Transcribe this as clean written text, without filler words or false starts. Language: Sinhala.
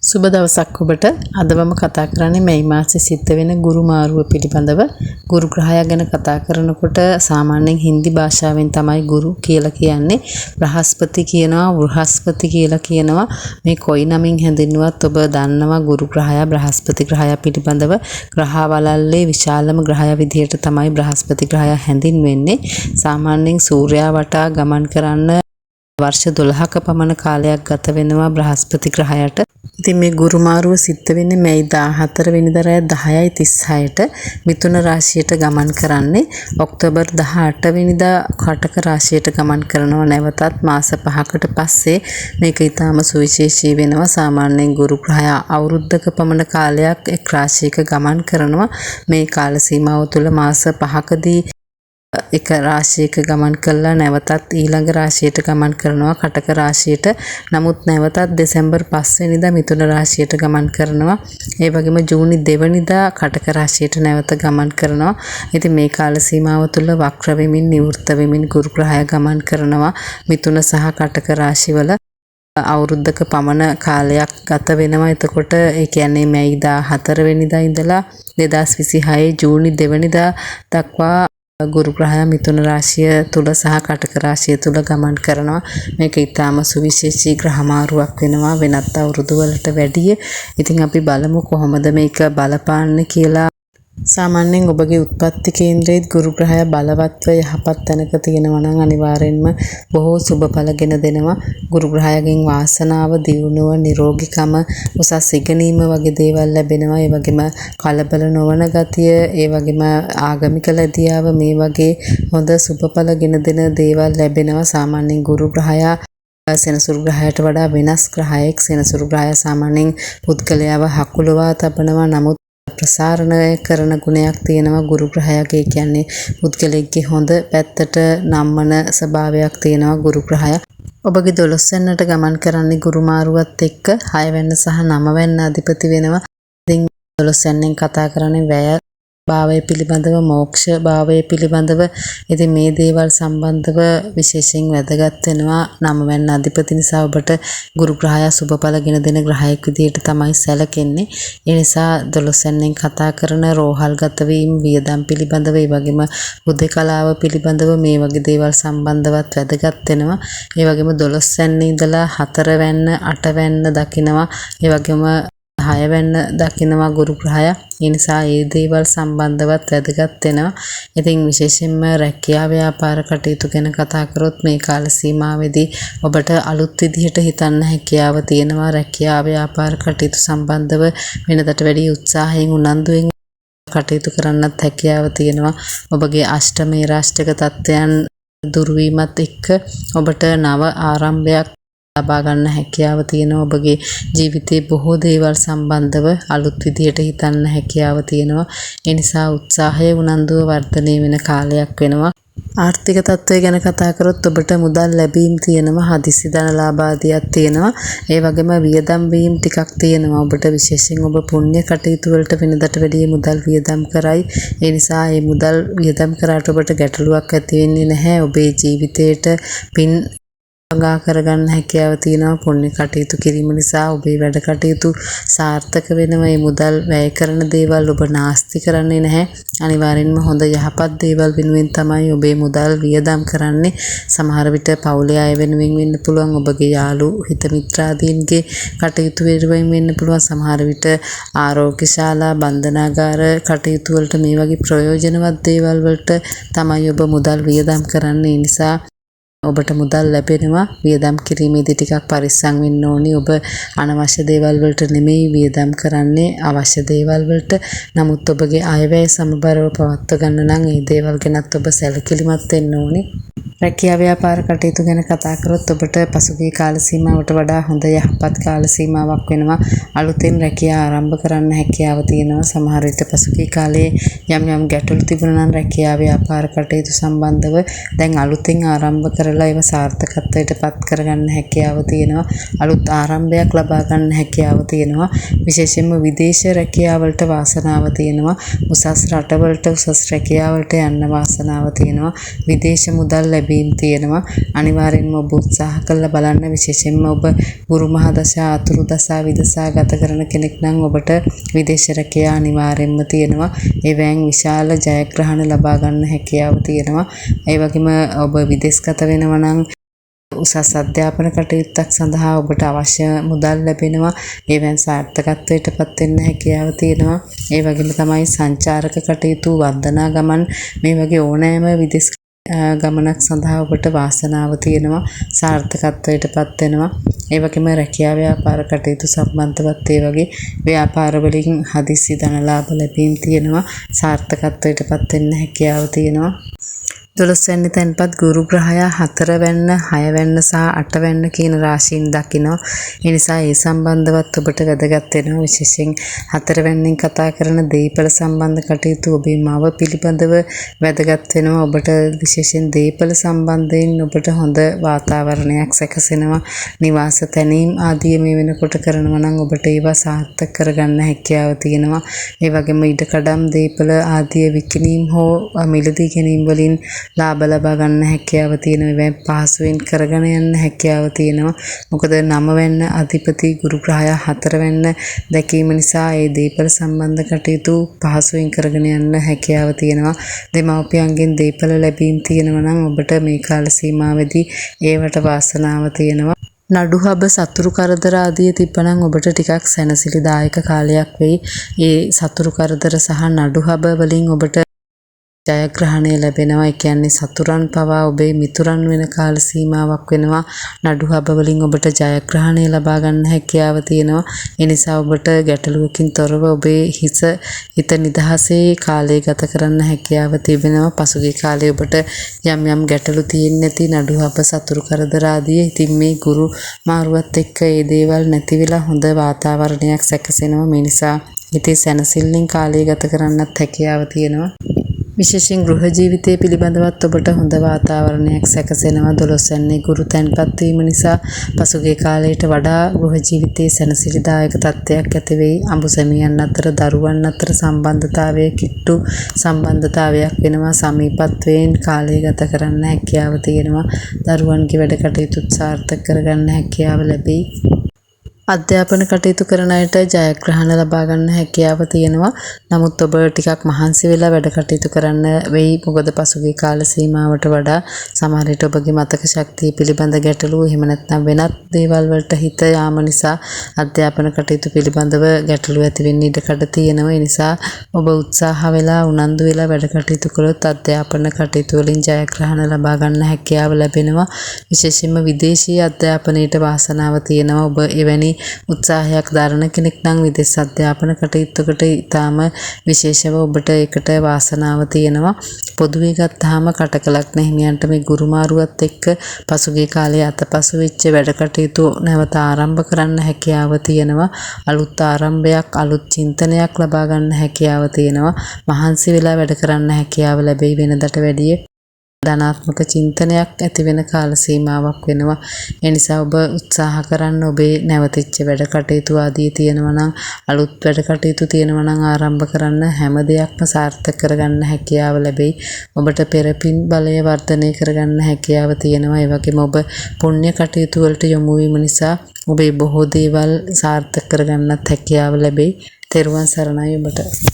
සුබ දවසක් ඔබට. අද මම කතා කරන්නේ මේ මාසෙ සිද්ධ වෙන ගුරු මාරුව පිළිබඳව. ගුරු ග්‍රහය ගැන කතා කරනකොට සාමාන්‍යයෙන් හින්දි භාෂාවෙන් තමයි ගුරු කියලා කියන්නේ. බ්‍රහස්පති කියනවා, වෘහස්පති කියලා කියනවා. මේ කොයි නමින් හැඳින්වුවත් ඔබ දන්නවා ගුරු ග්‍රහය, බ්‍රහස්පති ග්‍රහය පිළිබඳව. ග්‍රහවලල්ලේ විශාලම ග්‍රහය විදිහට තමයි බ්‍රහස්පති ග්‍රහය හැඳින්වෙන්නේ. සාමාන්‍යයෙන් සූර්යයා වටා ගමන් කරන්න वर्ष 12ක පමණ කාලයක් ගත වෙනවා බ්‍රහස්පති ග්‍රහයට. ඉතින් මේ ගුරු මාරුව සිද්ධ වෙන්නේ මේ 14 වෙනිදා රෑ 10:36ට මිථුන රාශියට ගමන් කරන්නේ. ඔක්තෝබර් 18 වෙනිදා කටක රාශියට ගමන් කරනවා. නැවතත් මාස 5කට පස්සේ මේක ඊටාම සුවිශේෂී වෙනවා. සාමාන්‍යයෙන් ගුරු ග්‍රහය අවුරුද්දක පමණ කාලයක් එක් රාශියක ගමන් කරනවා. මේ කාල සීමාව තුළ මාස 5කදී එක රාශියක ගමන් කළා නැවතත් ඊළඟ රාශියට ගමන් කරනවා කටක රාශියට. නමුත් නැවතත් දෙසැම්බර් 5 වෙනිදා මිථුන රාශියට ගමන් කරනවා. ඒ වගේම ජූනි 2 වෙනිදා කටක රාශියට නැවත ගමන් කරනවා. ඉතින් මේ කාල සීමාව තුළ වක්‍ර වෙමින් නිවෘත්ත වෙමින් ගුරු ග්‍රහය ගමන් කරනවා. මිථුන සහ කටක රාශිවල අවුරුද්දක පමණ කාලයක් ගත වෙනවා. එතකොට ඒ කියන්නේ මේ 14 වෙනිදා ඉඳලා 2026 ජූනි 2 වෙනිදා දක්වා ගුරු ග්‍රහය මිථුන රාශිය තුල සහ කටක රාශිය තුල ගමන් කරනවා. මේක ඊටාම සුවිශේෂී ග්‍රහ මාරුවක් වෙනවා වෙනත් අවුරුදු වලට වැඩිය. ඉතින් අපි බලමු කොහොමද මේක බලපාන්නේ කියලා. සාමාන්‍යයෙන් ඔබගේ උත්පත්ති කේන්ද්‍රයේ ගුරු ග්‍රහය බලවත්ව යහපත් තැනක තියෙනවා නම් අනිවාර්යෙන්ම බොහෝ සුබඵලගෙන දෙනවා. ගුරු ග්‍රහයෙන් වාසනාව, දියුණුව, නිරෝගීකම, උසස් ඉගෙනීම වගේ දේවල් ලැබෙනවා. ඒ වගේම කලබල නොවන ගතිය, ඒ වගේම ආගමික ලැබියාව, මේ වගේ හොඳ සුබඵලගෙන දෙන දේවල් ලැබෙනවා. සාමාන්‍යයෙන් ගුරු ග්‍රහය සෙනසුරු ග්‍රහයට වඩා වෙනස් ග්‍රහයෙක්. සෙනසුරු ග්‍රහය සාමාන්‍යයෙන් පුද්ගලයාව හකුලවා තබනවා. නමුත් ප්‍රසාරණය කරන ගුණයක් තියෙනවා ගුරු ග්‍රහයගේ. කියන්නේ පුද්ගලයෙක්ගේ හොඳ පැත්තට නම්මන ස්වභාවයක් තියෙනවා ගුරු ග්‍රහය. ඔබගේ 12 වෙනිදාට ගමන් කරන්නේ ගුරු මාරුවත් එක්ක 6 වෙනිදා සහ 9 වෙනිදා අධිපති වෙනවා. ඉතින් 12 වෙනිදාෙන් කතා කරන්නේ වැය භාවය පිළිබඳව, මෝක්ෂ භාවය පිළිබඳව. ඉතින් මේ දේවල් සම්බන්ධව විශේෂයෙන් වැදගත් වෙනවා. 9 වෙනිදා අධිපති නිසා ඔබට ගුරු ග්‍රහය සුබඵලගෙන දෙන ග්‍රහයෙක් විදිහට තමයි සැලකෙන්නේ. ඒ නිසා 12 වෙනිදාෙන් කතා කරන රෝහල්ගත වීම, වියදම් පිළිබඳව, ඒ වගේම හුදේකලාව පිළිබඳව මේ වගේ දේවල් සම්බන්ධවත් වැදගත් වෙනවා. ඒ වගේම 12 වෙනිදා ඉඳලා 4 වෙනිදා 8 වෙනිදා දකිනවා. ඒ වගේම 6 වෙනිදා දකිනවා ගුරු ග්‍රහය. ඒ නිසා මේ දේවල් සම්බන්ධවත් වැදගත් වෙනවා. ඉතින් විශේෂයෙන්ම රැකියාව ව්‍යාපාර කටයුතු ගැන කතා කරොත් මේ කාල සීමාවේදී ඔබට අලුත් විදිහට හිතන්න හැකියාව තියෙනවා. රැකියාව ව්‍යාපාර කටයුතු සම්බන්ධව වෙනදට වැඩි උත්සාහයෙන් උනන්දුවෙන් කටයුතු කරන්නත් හැකියාව තියෙනවා. ඔබගේ අෂ්ටමේ රාෂ්ටක තත්ත්වයන් දුරු වීමත් එක්ක ඔබට නව ආරම්භයක් ලබා ගන්න හැකියාව තියෙනවා. ඔබගේ ජීවිතයේ බොහෝ දේවල් සම්බන්ධව අලුත් විදිහට හිතන්න හැකියාව තියෙනවා. ඒ නිසා උත්සාහය, උනන්දුව වර්ධනය වෙන කාලයක් වෙනවා. ආර්ථික තත්ත්වය ගැන කතා කරොත් ඔබට මුදල් ලැබීම් තියෙනවා, හදිසි ධන ලාභ ආදියක් තියෙනවා. ඒ වගේම වියදම් වීම ටිකක් තියෙනවා. ඔබට විශේෂයෙන් ඔබ පුණ්‍ය කටයුතු වලට වෙනදට වැඩිය මුදල් වියදම් කරයි. ඒ නිසා මේ මුදල් වියදම් කරාට ඔබට ගැටලුවක් ඇති වෙන්නේ නැහැ. ඔබේ ජීවිතේට පින් ගා කරගන්න හැකියාව තියෙනවා. පුණ්‍ය කටයුතු කිරීම නිසා ඔබේ වැඩ කටයුතු සාර්ථක වෙනවා. මේ මුදල් වැය කරන දේවල් ඔබ නාස්ති කරන්නේ නැහැ. අනිවාර්යෙන්ම හොඳ යහපත් දේවල් වෙනුවෙන් තමයි ඔබේ මුදල් වියදම් කරන්නේ. සමහර විට පවුලේ අය වෙනුවෙන් වෙන්න පුළුවන්, ඔබගේ යාළු හිත මිත්‍රාදීන්ගේ කටයුතු වෙනුවෙන් වෙන්න පුළුවන්. සමහර විට ආරෝග්‍ය ශාලා, බන්ධනාගාර කටයුතු වලට මේ වගේ ප්‍රයෝජනවත් දේවල් වලට තමයි ඔබ මුදල් වියදම් කරන්නේ. ඒ නිසා ඔබට මුදල් ලැබෙනවා. වියදම් කිරීමේදී ටිකක් පරිස්සම් වෙන්න ඕනේ. ඔබ අනවශ්‍ය දේවල් වලට නෙමෙයි වියදම් කරන්නේ, අවශ්‍ය දේවල් වලට. නමුත් ඔබගේ අයවැය සමබරව පවත්වා ගන්න නම් මේ දේවල් ගැනත් ඔබ සැලකිලිමත් වෙන්න ඕනේ. රැකියාව ව්‍යාපාර කටයුතු ගැන කතා කරොත් ඔබට පසුගිය කාල සීමාවට වඩා හොඳ යහපත් කාල සීමාවක් වෙනවා. අලුතෙන් රැකියාව ආරම්භ කරන්න හැකියාව තියෙනවා. සමහර විට පසුගිය කාලේ යම් ගැටලු තිබුණා නම් රැකියාව ව්‍යාපාර කටයුතු සම්බන්ධව දැන් අලුතෙන් ආරම්භ කරලා ඒව සාර්ථකත්වයට පත් කරගන්න හැකියාව තියෙනවා. අලුත් ආරම්භයක් ලබා ගන්න හැකියාව තියෙනවා. විශේෂයෙන්ම විදේශ රැකියාව වලට වාසනාව තියෙනවා. උසස් රටවලට උසස් රැකියාව වලට යන්න වාසනාව තියෙනවා. විදේශ මුදල් ලැබීම ලැබීම් තියෙනවා. අනිවාර්යෙන්ම ඔබ උත්සාහ කරලා බලන්න. විශේෂයෙන්ම ඔබ ගුරු මහදශා අතුරු දසා විදසා ගත කරන කෙනෙක් නම් ඔබට විදේශ රැකියාව අනිවාර්යෙන්ම තියෙනවා. ඒවෙන් විශාල ජයග්‍රහණ ලබා ගන්න හැකියාව තියෙනවා. ඒ වගේම ඔබ විදේශගත වෙනවා නම් උසස් අධ්‍යාපන කටයුත්තක් සඳහා ඔබට අවශ්‍ය මුදල් ලැබෙනවා. ඒවෙන් සාර්ථකත්වයට පත් වෙන්න හැකියාව තියෙනවා. ඒ වගේම තමයි සංචාරක කටයුතු, වන්දනා ගමන් මේ වගේ ඕනෑම විදේශ ගමනක් සඳහා ඔබට වාසනාව තියෙනවා. සාර්ථකත්වයට පත් වෙනවා. ඒ වගේම රැකියාව ව්‍යාපාර කටයුතු සම්බන්ධවත් ඒ වගේ ව්‍යාපාර වලින් හදිසි ධන ලාභ ලැබීම් තියෙනවා. සාර්ථකත්වයට පත් වෙන්න හැකියාව තියෙනවා. 12 වැනි තැන්පත් ගුරු ග්‍රහයා 4 වැන්න, 6 වැන්න සහ 8 වැන්න කියන රාශීන් දකිනවා. ඒ නිසා ඒ සම්බන්ධවත් ඔබට වැදගත් වෙනවා. විශේෂයෙන් 4 වැන්නෙන් කතා කරන දීපල සම්බන්ධ කටයුතු ඔබේ මව පිළිබඳව වැදගත් වෙනවා. ඔබට විශේෂයෙන් දීපල සම්බන්ධයෙන් ඔබට හොඳ වාතාවරණයක් සැකසෙනවා. නිවාස තැනීම් ආදී මේ වෙනකොට කරනවා නම් ඔබට ඒවා සාර්ථක කරගන්න හැකියාව තියෙනවා. ඒ වගේම ඉඩකඩම් දීපල ආදී විකිණීම් හෝ මිලදී ගැනීම් වලින් ලාභ ලබා ගන්න හැකියාව තියෙනවා. ඒ පහසුවෙන් කරගෙන යන්න හැකියාව තියෙනවා. මොකද 9 වෙන්න අධිපති ගුරු ග්‍රහයා 4 වෙන්න දැකීම නිසා ඒ දීපල සම්බන්ධ කටයුතු පහසුවෙන් කරගෙන යන්න හැකියාව තියෙනවා. දෙමව්පියන්ගෙන් දීපල ලැබීම් තියෙනවා නම් ඔබට මේ කාල සීමාවේදී ඒවට වාසනාව තියෙනවා. නඩු හබ සතුරු කරදර ආදී තිබ්බනම් ඔබට ටිකක් සැනසිලිදායක කාලයක් වෙයි. ඒ සතුරු කරදර සහ නඩු හබ වලින් ඔබට ජයග්‍රහණය ලැබෙනවා. ඒ කියන්නේ සතුරන් පවා ඔබේ මිතුරන් වෙන කාල සීමාවක් වෙනවා. නඩු හබ වලින් ඔබට ජයග්‍රහණය ලබා ගන්න හැකියාව තියෙනවා. ඒ නිසා ඔබට ගැටලුවකින් තොරව ඔබේ හිත නිදහසේ කාලය ගත කරන්න හැකියාව තිබෙනවා. පසුගිය කාලේ ඔබට යම් ගැටලු තියෙන්නේ නැති නඩු හබ සතුරු කරදර ආදී. ඉතින් මේ ගුරු මාරුවත් එක්ක මේ දේවල් නැති වෙලා හොඳ වාතාවරණයක් සැකසෙනවා. මේ නිසා හිතේ සැනසෙල්ලෙන් කාලය ගත කරන්නත් හැකියාව තියෙනවා. විශේෂයෙන් ගෘහ ජීවිතය පිළිබඳවත් ඔබට හොඳ වාතාවරණයක් සැකසෙනවා. 12 වෙනි ගුරු තැන්පත් වීම නිසා පසුගිය කාලයට වඩා ගෘහ ජීවිතයේ සැනසිලිදායක තත්ත්වයක් ඇති වෙයි. අඹුසැමියන් අතර, දරුවන් අතර සම්බන්ධතාවයේ කිට්ටු සම්බන්ධතාවයක් වෙනවා. සමීපත්වයෙන් කාලය ගත කරන්න හැකියාව තියෙනවා. දරුවන්ගේ වැඩ කටයුතු සාර්ථක කරගන්න හැකියාව ලැබෙයි. අධ්‍යාපන කටයුතු කරන අයට ජයග්‍රහණ ලබා ගන්න හැකියාව තියෙනවා. නමුත් ඔබ ටිකක් මහන්සි වෙලා වැඩ කටයුතු කරන්න වෙයි. මොකද පසුගිය කාල සීමාවට වඩා සමහර විට ඔබගේ මතක ශක්තිය පිළිබඳ ගැටලු එහෙම නැත්නම් වෙනත් දේවල් වලට හිත යාම නිසා අධ්‍යාපන කටයුතු පිළිබඳව ගැටලු ඇති වෙන්න ඉඩකඩ තියෙනවා. ඒ නිසා ඔබ උත්සාහ වෙලා උනන්දු වෙලා වැඩ කටයුතු කළොත් අධ්‍යාපන කටයුතු වලින් ජයග්‍රහණ ලබා ගන්න හැකියාව ලැබෙනවා. විශේෂයෙන්ම විදේශීය අධ්‍යාපනයට වාසනාව තියෙනවා. ඔබ එවැනි උත්සාහයක් දරන කෙනෙක් නම් විදේශ අධ්‍යාපන කටයුත්තකට ඉතාම විශේෂව ඔබට ඒකට වාසනාව තියෙනවා. පොදුවේ ගත්තාම කටකලක් නැහිමියන්ට මේ ගුරු මාරුවත් එක්ක පසුගිය කාලේ අතපසු වෙච්ච වැඩ කටයුතු නැවත ආරම්භ කරන්න හැකියාව තියෙනවා. අලුත් ආරම්භයක්, අලුත් චින්තනයක් ලබා ගන්න හැකියාව තියෙනවා. මහන්සි වෙලා වැඩ කරන්න හැකියාව ලැබෙයි වෙනදට වැඩිය. ධනාත්මක චින්තනයක් ඇති වෙන කාල සීමාවක් වෙනවා. ඒ නිසා ඔබ උත්සාහ කරන්න ඔබේ නැවතිච්ච වැඩ කටයුතු ආදී තියෙනවා නම්, අලුත් වැඩ කටයුතු තියෙනවා නම් ආරම්භ කරන්න. හැම දෙයක්ම සාර්ථක කරගන්න හැකියාව ලැබෙයි. ඔබට පෙරපින් බලය වර්ධනය කරගන්න හැකියාව තියෙනවා. ඒ වගේම ඔබ පුණ්‍ය කටයුතු වලට යොමු වීම නිසා ඔබේ බොහෝ දේවල් සාර්ථක කරගන්නත් හැකියාව ලැබෙයි. තෙරුවන් සරණයි ඔබට.